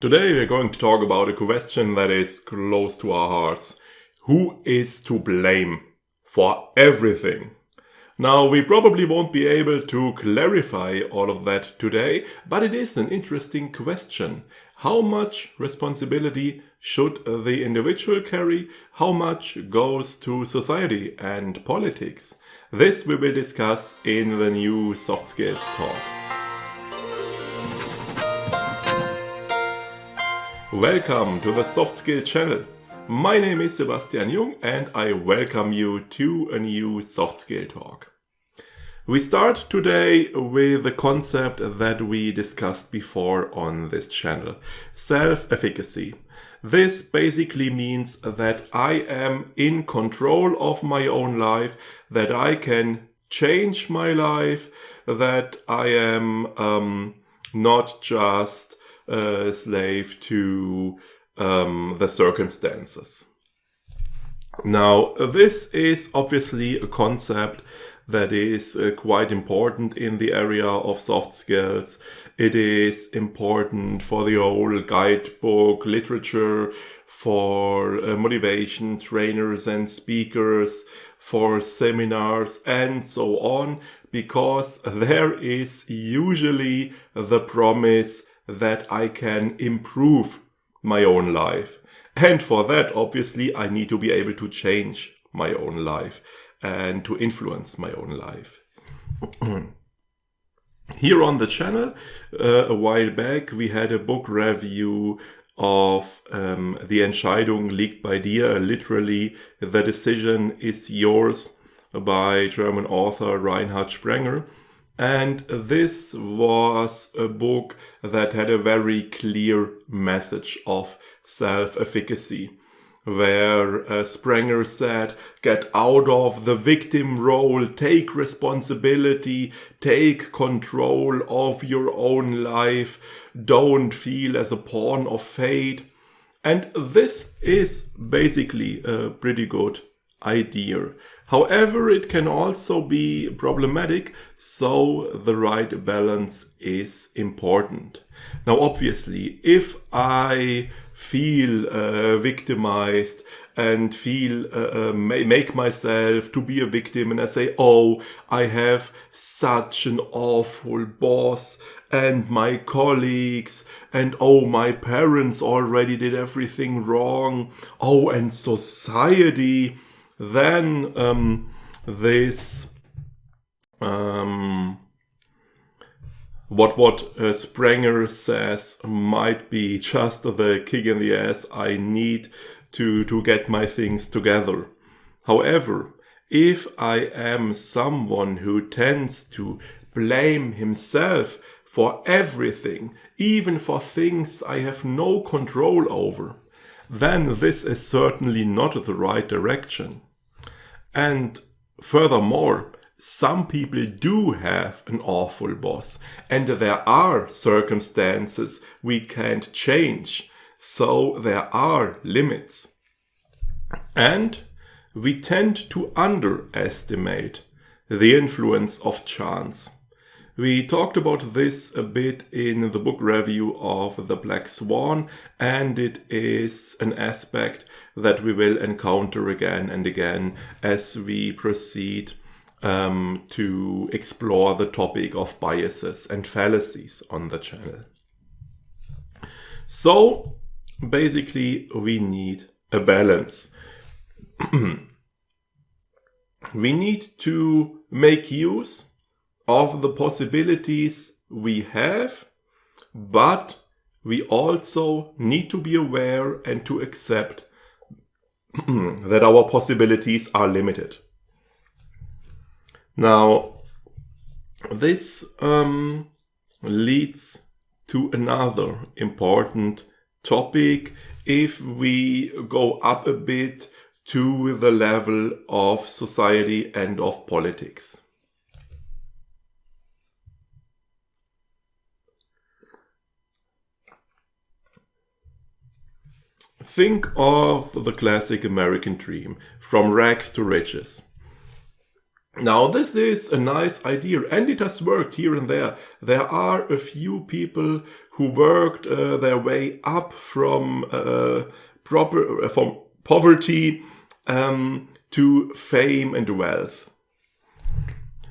Today we're going to talk about a question that is close to our hearts. Who is to blame for everything? Now, we probably won't be able to clarify all of that today, but it is an interesting question. How much responsibility should the individual carry? How much goes to society and politics? This we will discuss in the new Soft Skills Talk. Welcome to the Soft Skill channel. My name is Sebastian Jung and I welcome you to a new Soft Skill Talk. We start today with the concept that we discussed before on this channel, self-efficacy. This basically means that I am in control of my own life, that I can change my life, that I am not just a slave to the circumstances. Now, this is obviously a concept that is quite important in the area of soft skills. It is important for the whole guidebook literature, for motivation trainers and speakers, for seminars and so on, because there is usually the promise that I can improve my own life. And for that, obviously, I need to be able to change my own life and to influence my own life. Here on the channel, a while back, we had a book review of Die Entscheidung liegt bei dir, literally, The Decision is Yours, by German author Reinhard Sprenger. And this was a book that had a very clear message of self-efficacy, where Sprenger said, get out of the victim role, take responsibility, take control of your own life, don't feel as a pawn of fate. And this is basically a pretty good idea. However, it can also be problematic, so the right balance is important. Now, obviously, if I feel victimized and feel make myself to be a victim, and I say, oh, I have such an awful boss and my colleagues, and oh, my parents already did everything wrong, oh, and society, then this what Sprenger says might be just the kick in the ass I need to get my things together. However, if I am someone who tends to blame himself for everything, even for things I have no control over, then this is certainly not the right direction. And furthermore, some people do have an awful boss, and there are circumstances we can't change, so there are limits. And we tend to underestimate the influence of chance. We talked about this a bit in the book review of The Black Swan, and it is an aspect that we will encounter again and again as we proceed to explore the topic of biases and fallacies on the channel. So, basically, we need a balance. We need to make use of the possibilities we have, but we also need to be aware and to accept that our possibilities are limited. Now, this leads to another important topic if we go up a bit to the level of society and of politics. Think of the classic American dream, from rags to riches. Now, this is a nice idea, and it has worked here and there. There are a few people who worked their way up from from poverty to fame and wealth.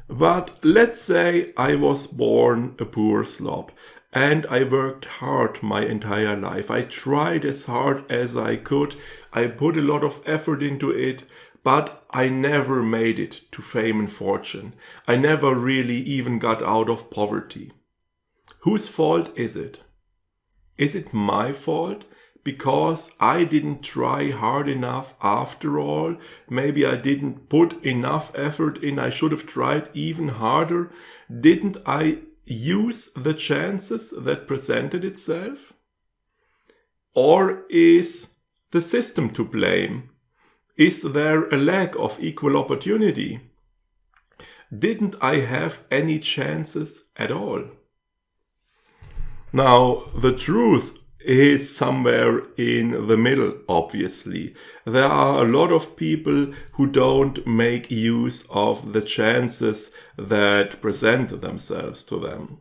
But let's say I was born a poor slob and I worked hard my entire life. I tried as hard as I could. I put a lot of effort into it, but I never made it to fame and fortune. I never really even got out of poverty. Whose fault is it? Is it my fault? Because I didn't try hard enough after all. Maybe I didn't put enough effort in. I should have tried even harder. Didn't I use the chances that presented itself? Or is the system to blame? Is there a lack of equal opportunity? Didn't I have any chances at all? Now, the truth is somewhere in the middle, obviously. There are a lot of people who don't make use of the chances that present themselves to them.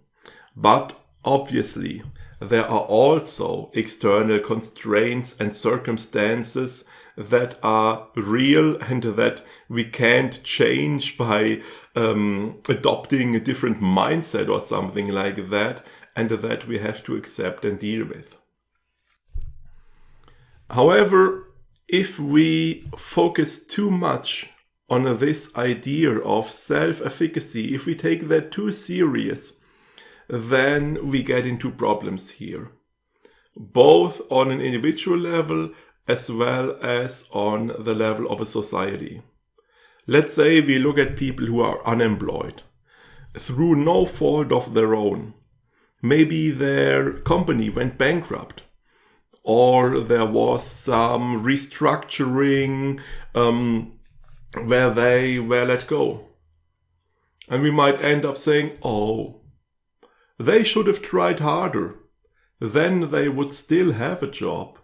But obviously, there are also external constraints and circumstances that are real and that we can't change by adopting a different mindset or something like that, and that we have to accept and deal with. However, if we focus too much on this idea of self-efficacy, if we take that too serious, then we get into problems here, both on an individual level as well as on the level of a society. Let's say we look at people who are unemployed through no fault of their own. Maybe their company went bankrupt, or there was some restructuring where they were let go. And we might end up saying, oh, they should have tried harder. Then they would still have a job.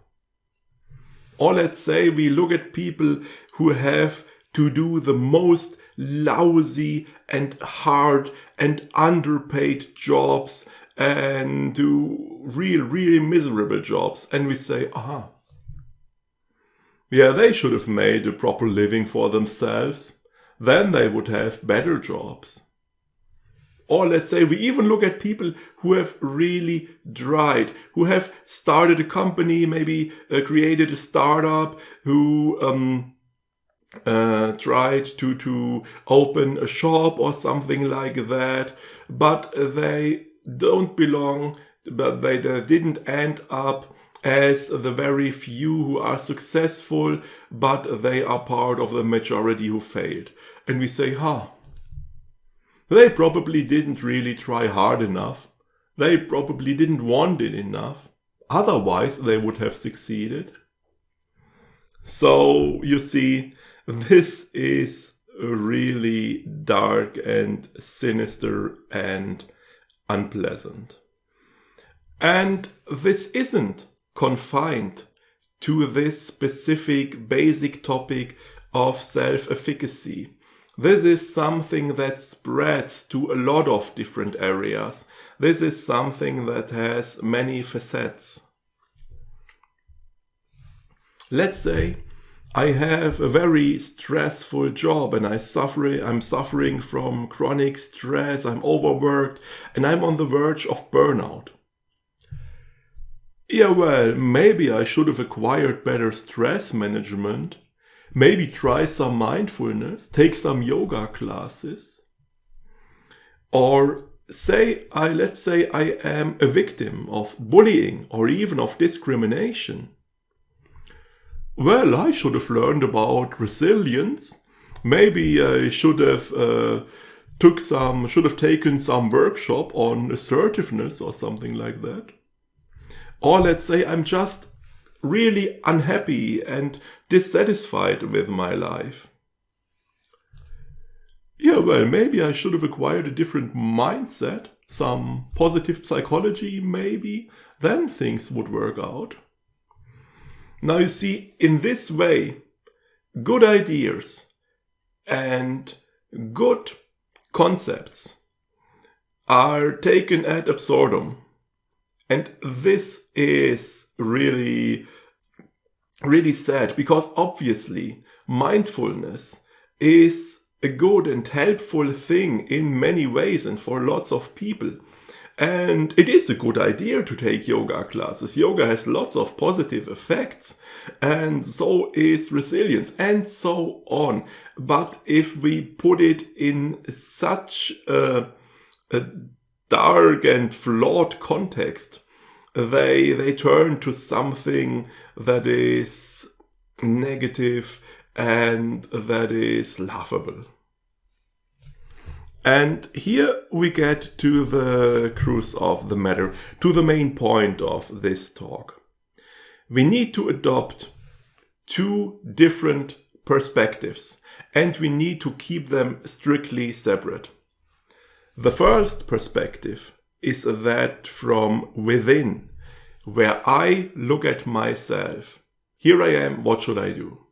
Or let's say we look at people who have to do the most lousy and hard and underpaid jobs and do really miserable jobs. And we say, yeah, they should have made a proper living for themselves. Then they would have better jobs. Or let's say we even look at people who have really tried, who have started a company, maybe created a startup, who tried to open a shop or something like that, but they don't belong, but they didn't end up as the very few who are successful, but they are part of the majority who failed. And we say, they probably didn't really try hard enough. They probably didn't want it enough. Otherwise, they would have succeeded. So, you see, this is really dark and sinister and unpleasant. And this isn't confined to this specific basic topic of self-efficacy. This is something that spreads to a lot of different areas. This is something that has many facets. Let's say I have a very stressful job and I'm suffering from chronic stress, I'm overworked, and I'm on the verge of burnout. Yeah, well, maybe I should have acquired better stress management. Maybe try some mindfulness, take some yoga classes. Or let's say I am a victim of bullying or even of discrimination. Well, I should have learned about resilience. Maybe I should have taken some workshop on assertiveness or something like that. Or let's say I'm just really unhappy and dissatisfied with my life. Yeah, well, maybe I should have acquired a different mindset, some positive psychology maybe, then things would work out. Now you see, in this way, good ideas and good concepts are taken ad absurdum. And this is really, really sad, because obviously mindfulness is a good and helpful thing in many ways and for lots of people. And it is a good idea to take yoga classes. Yoga has lots of positive effects, and so is resilience, and so on. But if we put it in such a dark and flawed context, they turn to something that is negative and that is laughable. And here we get to the crux of the matter, to the main point of this talk. We need to adopt two different perspectives, and we need to keep them strictly separate. The first perspective is that from within, where I look at myself. Here I am, what should I do?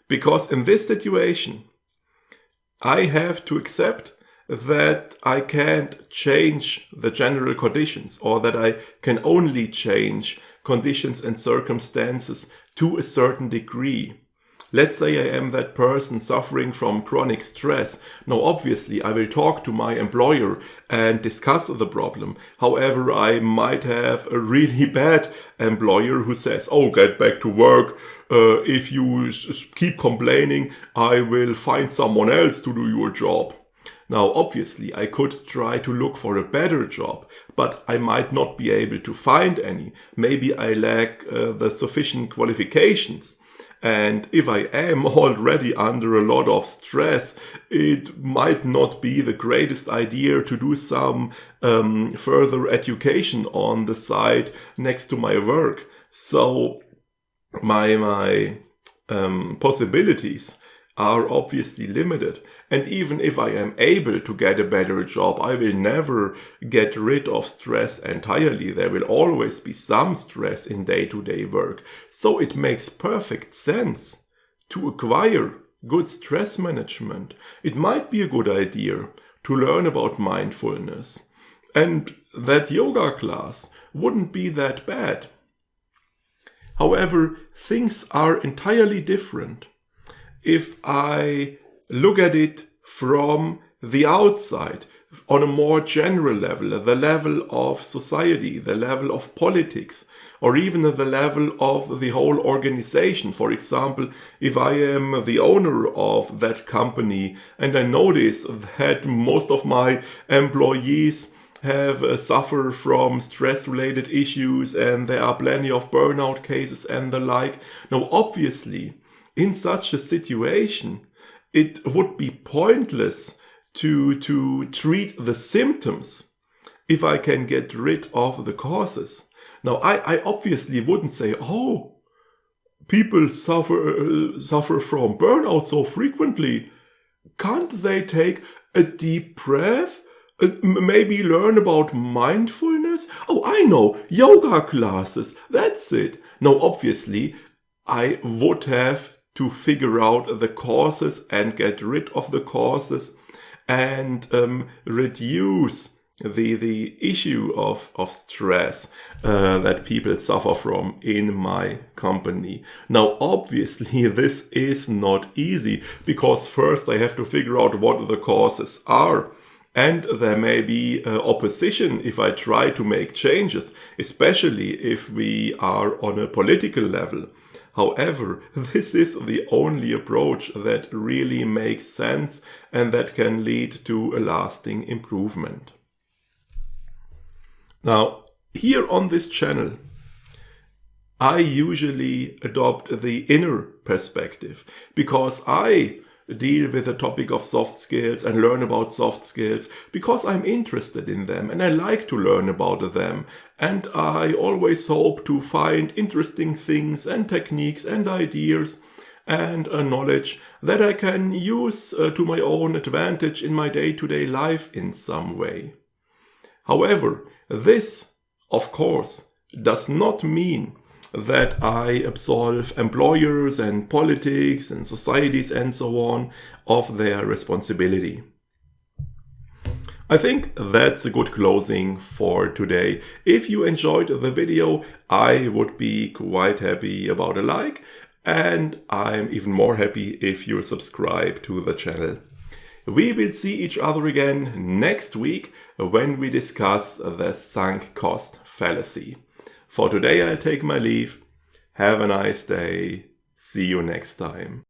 Because in this situation, I have to accept that I can't change the general conditions, or that I can only change conditions and circumstances to a certain degree. Let's say I am that person suffering from chronic stress. Now, obviously, I will talk to my employer and discuss the problem. However, I might have a really bad employer who says, oh, get back to work. If you keep complaining, I will find someone else to do your job. Now, obviously, I could try to look for a better job, but I might not be able to find any. Maybe I lack the sufficient qualifications. And if I am already under a lot of stress, it might not be the greatest idea to do some further education on the side next to my work. So my possibilities are obviously limited. And even if I am able to get a better job, I will never get rid of stress entirely. There will always be some stress in day-to-day work. So it makes perfect sense to acquire good stress management. It might be a good idea to learn about mindfulness. And that yoga class wouldn't be that bad. However, things are entirely different if I look at it from the outside, on a more general level, the level of society, the level of politics, or even at the level of the whole organization. For example, if I am the owner of that company and I notice that most of my employees have suffer from stress-related issues and there are plenty of burnout cases and the like. Now, obviously, in such a situation, it would be pointless to treat the symptoms if I can get rid of the causes. Now, I obviously wouldn't say, oh, people suffer from burnout so frequently. Can't they take a deep breath? Maybe learn about mindfulness? Oh, I know, yoga classes, that's it. Now, obviously, I would have to figure out the causes and get rid of the causes and reduce the issue of stress that people suffer from in my company. Now, obviously, this is not easy, because first I have to figure out what the causes are. And there may be opposition if I try to make changes, especially if we are on a political level. However, this is the only approach that really makes sense and that can lead to a lasting improvement. Now, here on this channel, I usually adopt the inner perspective, because I deal with the topic of soft skills and learn about soft skills because I'm interested in them and I like to learn about them, and I always hope to find interesting things and techniques and ideas and knowledge that I can use to my own advantage in my day-to-day life in some way. However, this, of course, does not mean that I absolve employers and politics and societies and so on of their responsibility. I think that's a good closing for today. If you enjoyed the video, I would be quite happy about a like, and I'm even more happy if you subscribe to the channel. We will see each other again next week when we discuss the sunk cost fallacy. For today, I'll take my leave. Have a nice day. See you next time.